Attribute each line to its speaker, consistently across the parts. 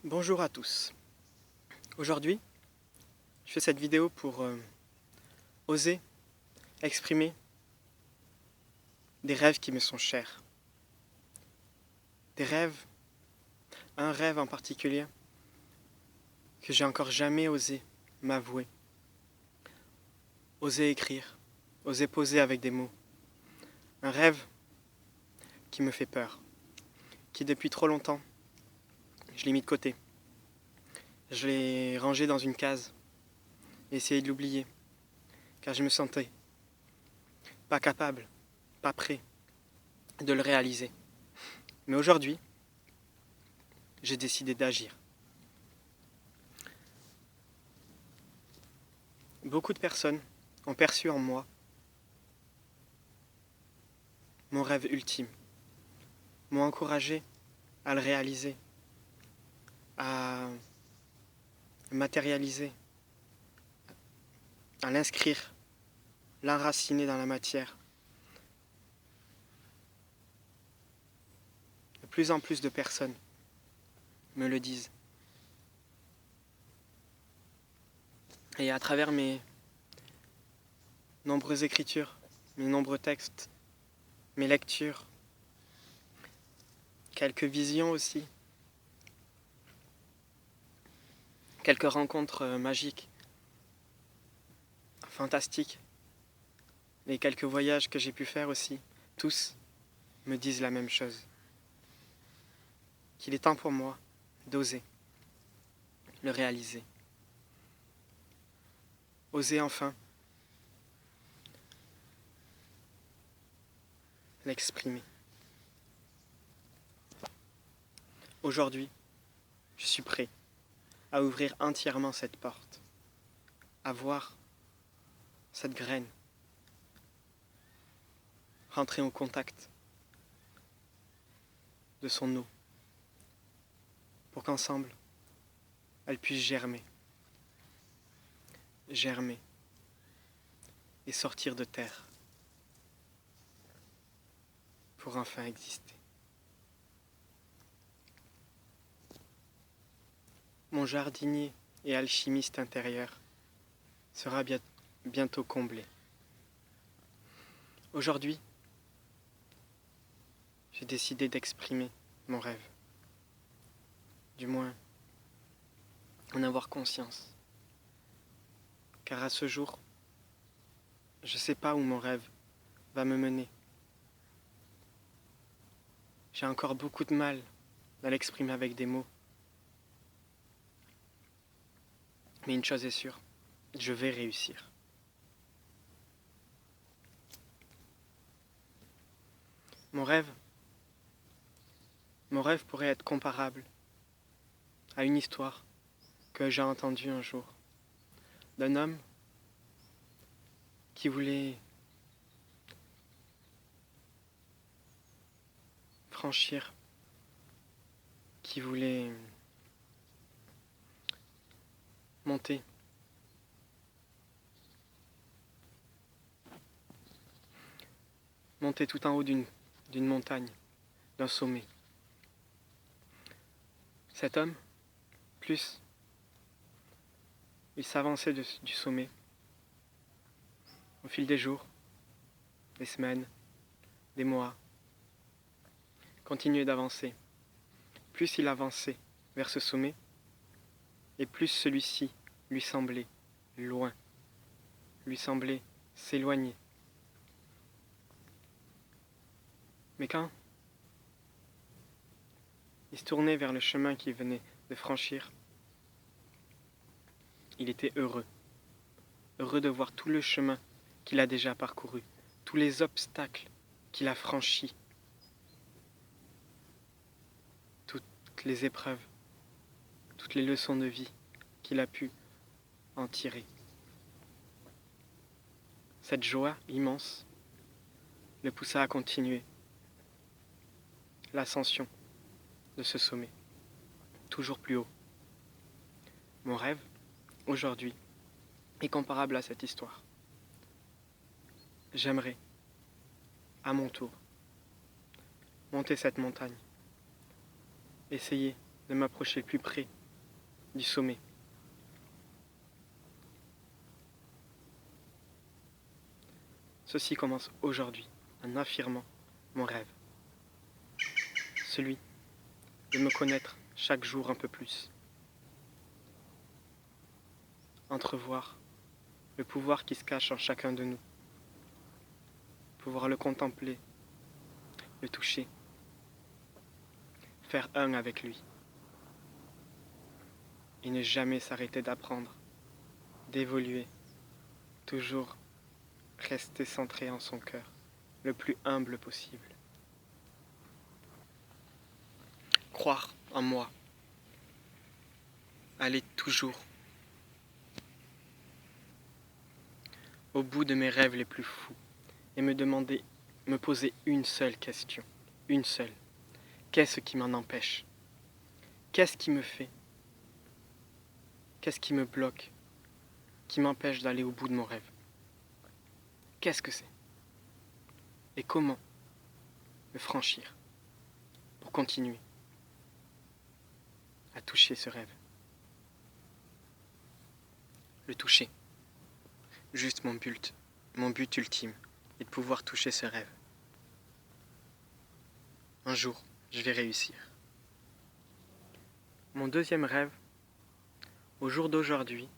Speaker 1: Bonjour à tous. Aujourd'hui, je fais cette vidéo pour oser exprimer des rêves qui me sont chers. Des rêves, un rêve en particulier que j'ai encore jamais osé m'avouer. Oser écrire, oser poser avec des mots. Un rêve qui me fait peur, qui depuis trop longtemps, je l'ai mis de côté. Je l'ai rangé dans une case, essayé de l'oublier, car je me sentais pas capable, pas prêt de le réaliser. Mais aujourd'hui, j'ai décidé d'agir. Beaucoup de personnes ont perçu en moi mon rêve ultime, m'ont encouragé à le réaliser, à matérialiser, à l'inscrire, l'enraciner dans la matière. De plus en plus de personnes me le disent. Et à travers mes nombreuses écritures, mes nombreux textes, mes lectures, quelques visions aussi, quelques rencontres magiques, fantastiques, et quelques voyages que j'ai pu faire aussi, tous me disent la même chose. Qu'il est temps pour moi d'oser le réaliser. Oser enfin l'exprimer. Aujourd'hui, je suis prêt à ouvrir entièrement cette porte, à voir cette graine rentrer au contact de son eau, pour qu'ensemble, elle puisse germer et sortir de terre, pour enfin exister. Mon jardinier et alchimiste intérieur sera bientôt comblé. Aujourd'hui, j'ai décidé d'exprimer mon rêve. Du moins, en avoir conscience. Car à ce jour, je ne sais pas où mon rêve va me mener. J'ai encore beaucoup de mal à l'exprimer avec des mots. Mais une chose est sûre, je vais réussir. Mon rêve pourrait être comparable à une histoire que j'ai entendue un jour d'un homme qui voulait franchir, qui voulait monter tout en haut d'une montagne, d'un sommet. Cet homme, plus il s'avançait du sommet, au fil des jours, des semaines, des mois, continuait d'avancer. Plus il avançait vers ce sommet, et plus celui-ci lui semblait loin, lui semblait s'éloigner. Mais quand il se tournait vers le chemin qu'il venait de franchir, il était heureux. Heureux de voir tout le chemin qu'il a déjà parcouru, tous les obstacles qu'il a franchis, toutes les épreuves, toutes les leçons de vie qu'il a pu en tirer. Cette joie immense le poussa à continuer l'ascension de ce sommet, toujours plus haut. Mon rêve, aujourd'hui, est comparable à cette histoire. J'aimerais, à mon tour, monter cette montagne, essayer de m'approcher le plus près du sommet. Ceci commence aujourd'hui en affirmant mon rêve, celui de me connaître chaque jour un peu plus, entrevoir le pouvoir qui se cache en chacun de nous, pouvoir le contempler, le toucher, faire un avec lui, et ne jamais s'arrêter d'apprendre, d'évoluer, toujours rester centré en son cœur, le plus humble possible. Croire en moi, aller toujours au bout de mes rêves les plus fous et me poser une seule question, une seule. Qu'est-ce qui m'en empêche? Qu'est-ce qui me fait? Qu'est-ce qui me bloque? Qui m'empêche d'aller au bout de mon rêve? Qu'est-ce que c'est? Et comment le franchir pour continuer à toucher ce rêve? Le toucher. Juste mon but ultime est de pouvoir toucher ce rêve. Un jour, je vais réussir. Mon deuxième rêve, au jour d'aujourd'hui,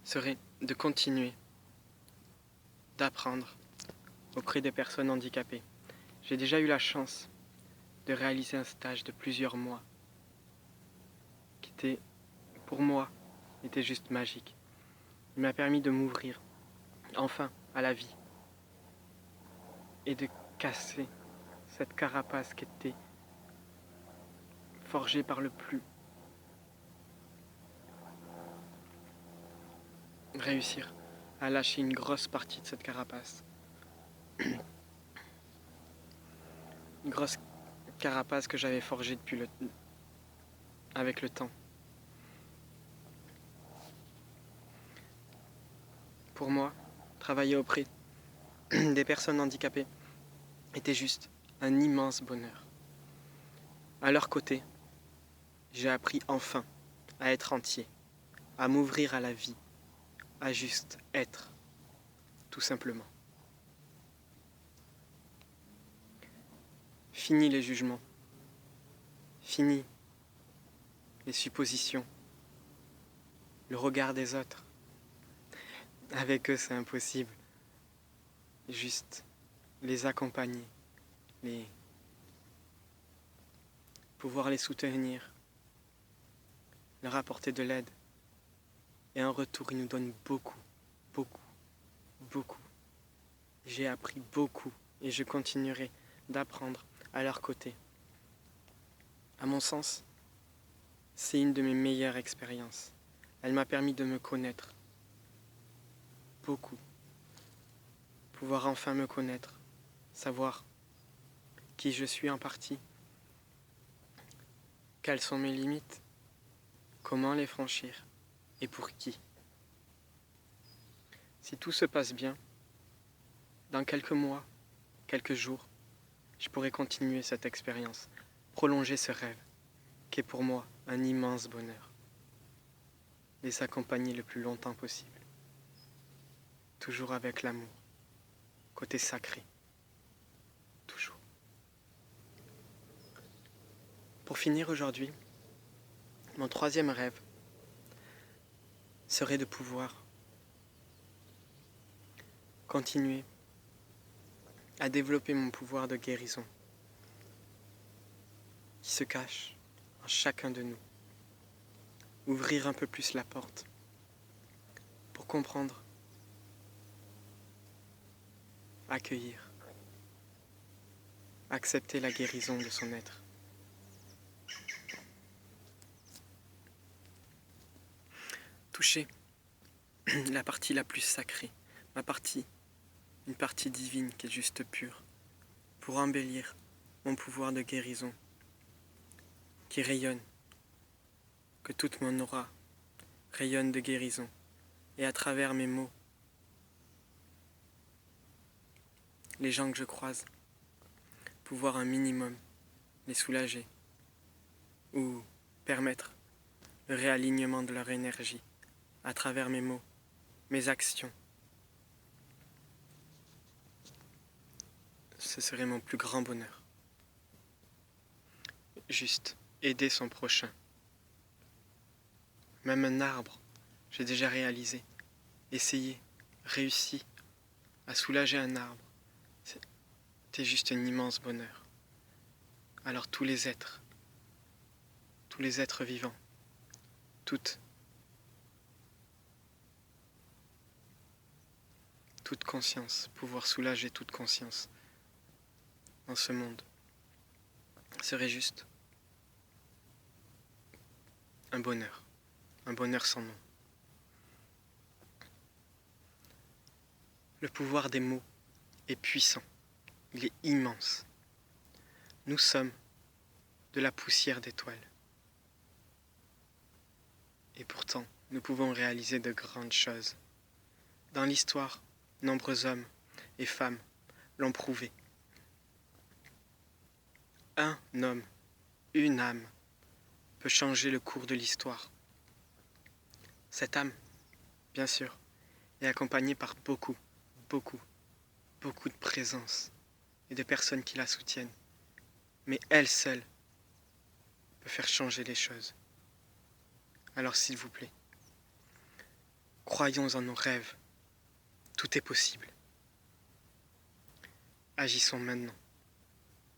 Speaker 1: serait de continuer d'apprendre auprès des personnes handicapées. J'ai déjà eu la chance de réaliser un stage de plusieurs mois qui était, pour moi, était juste magique. Il m'a permis de m'ouvrir enfin à la vie et de casser cette carapace qui était forgée par le plus. Réussir à lâcher une grosse partie de cette carapace. Une grosse carapace que j'avais forgée avec le temps. Pour moi, travailler auprès des personnes handicapées était juste un immense bonheur. À leur côté, j'ai appris enfin à être entier, à m'ouvrir à la vie, à juste être, tout simplement. Fini les jugements, fini les suppositions, le regard des autres. Avec eux, c'est impossible. Juste les accompagner, pouvoir les soutenir, leur apporter de l'aide. Et en retour, ils nous donnent beaucoup, beaucoup, beaucoup. J'ai appris beaucoup et je continuerai d'apprendre à leur côté. À mon sens, c'est une de mes meilleures expériences. Elle m'a permis de me connaître beaucoup. Pouvoir enfin me connaître, savoir qui je suis en partie, quelles sont mes limites, comment les franchir et pour qui. Si tout se passe bien, dans quelques mois, quelques jours, je pourrai continuer cette expérience, prolonger ce rêve, qui est pour moi un immense bonheur. Les accompagner le plus longtemps possible. Toujours avec l'amour, côté sacré. Toujours. Pour finir aujourd'hui, mon troisième rêve serait de pouvoir continuer à développer mon pouvoir de guérison qui se cache en chacun de nous. Ouvrir un peu plus la porte pour comprendre, accueillir, accepter la guérison de son être. Toucher la partie la plus sacrée, une partie divine qui est juste pure, pour embellir mon pouvoir de guérison qui rayonne, que toute mon aura rayonne de guérison, et à travers mes mots, les gens que je croise, pouvoir un minimum les soulager, ou permettre le réalignement de leur énergie à travers mes mots, mes actions. Ce serait mon plus grand bonheur. Juste aider son prochain. Même un arbre, j'ai déjà réalisé, essayé, réussi à soulager un arbre. C'était juste un immense bonheur. Alors tous les êtres vivants, toute conscience, pouvoir soulager toute conscience dans ce monde, serait juste un bonheur sans nom. Le pouvoir des mots est puissant, il est immense. Nous sommes de la poussière d'étoiles. Et pourtant, nous pouvons réaliser de grandes choses. Dans l'histoire, nombreux hommes et femmes l'ont prouvé. Un homme, une âme, peut changer le cours de l'histoire. Cette âme, bien sûr, est accompagnée par beaucoup de présence et de personnes qui la soutiennent. Mais elle seule peut faire changer les choses. Alors s'il vous plaît, croyons en nos rêves. Tout est possible. Agissons maintenant.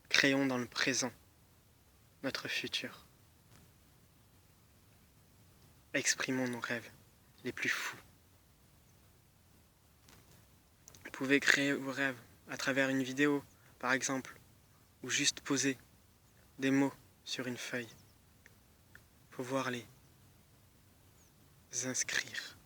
Speaker 1: Créons dans le présent notre futur. Exprimons nos rêves les plus fous. Vous pouvez créer vos rêves à travers une vidéo, par exemple, ou juste poser des mots sur une feuille. Pouvoir les inscrire